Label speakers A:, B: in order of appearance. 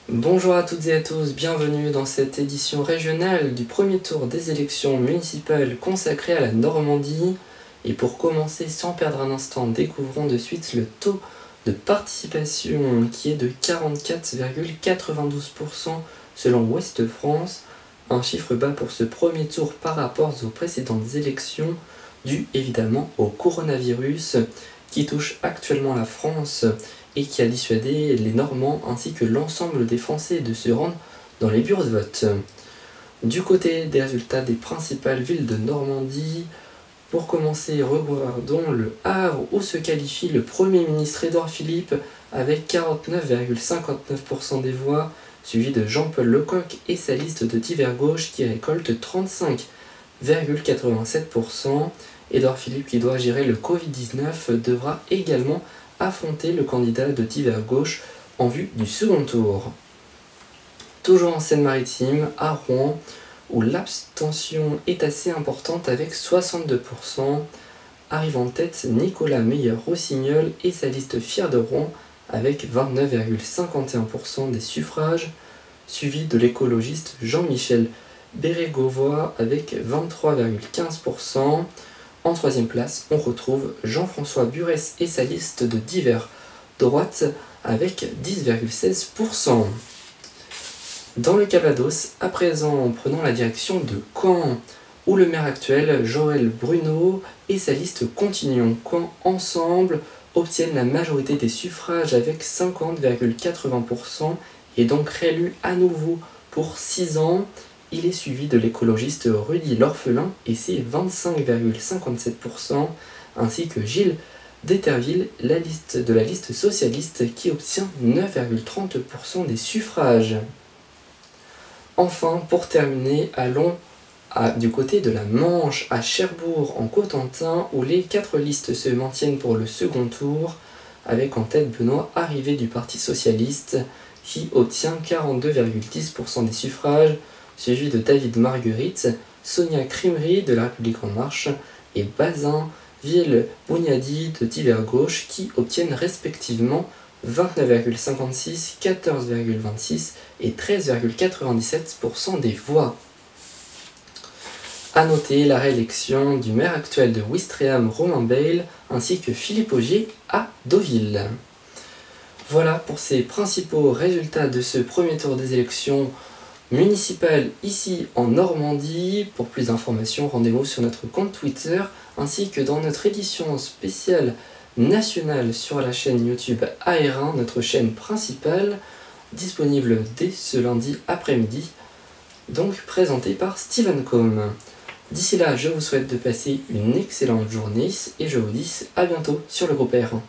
A: Bonjour à toutes et à tous, bienvenue dans cette édition régionale du premier tour des élections municipales consacrées à la Normandie. Et pour commencer, sans perdre un instant, découvrons de suite le taux de participation qui est de 44,92% selon Ouest France, un chiffre bas pour ce premier tour par rapport aux précédentes élections, dû évidemment au coronavirus qui touche actuellement la France et qui a dissuadé les Normands ainsi que l'ensemble des Français de se rendre dans les bureaux de vote. Du côté des résultats des principales villes de Normandie, pour commencer, regardons le Havre où se qualifie le Premier ministre Édouard Philippe avec 49,59% des voix, suivi de Jean-Paul Lecoq et sa liste de divers gauche qui récolte 35,87%. Édouard Philippe, qui doit gérer le Covid-19, devra également affronter le candidat de divers gauche en vue du second tour. Toujours en Seine-Maritime, à Rouen, où l'abstention est assez importante avec 62%, arrive en tête Nicolas Meyer-Rossignol et sa liste Fier de Rouen avec 29,51% des suffrages, suivi de l'écologiste Jean-Michel Bérégovoy avec 23,15%. En troisième place, on retrouve Jean-François Burès et sa liste de divers droite avec 10,16%. Dans le Calvados, à présent, prenons la direction de Caen, où le maire actuel, Joël Bruno, et sa liste Continuons Caen ensemble obtiennent la majorité des suffrages avec 50,80% et donc réélu à nouveau pour 6 ans. Il est suivi de l'écologiste Rudy L'Orphelin et ses 25,57%, ainsi que Gilles Déterville, la liste socialiste qui obtient 9,30% des suffrages. Enfin, pour terminer, allons du côté de la Manche, à Cherbourg en Cotentin, où les 4 listes se maintiennent pour le second tour, avec en tête Benoît Arrivé du Parti Socialiste, qui obtient 42,10% des suffrages, suivi de David Marguerite, Sonia Crimery de La République En Marche et Bazin Ville-Bouniadi de Divers Gauche qui obtiennent respectivement 29,56, 14,26 et 13,97% des voix. A noter la réélection du maire actuel de Ouistreham, Romain Bayle, ainsi que Philippe Augier à Deauville. Voilà pour ces principaux résultats de ce premier tour des élections municipales ici en Normandie. Pour plus d'informations, rendez-vous sur notre compte Twitter ainsi que dans notre édition spéciale nationale sur la chaîne YouTube AR1, notre chaîne principale, disponible dès ce lundi après-midi, donc présentée par Steven Combe. D'ici là, je vous souhaite de passer une excellente journée et je vous dis à bientôt sur le groupe AR1.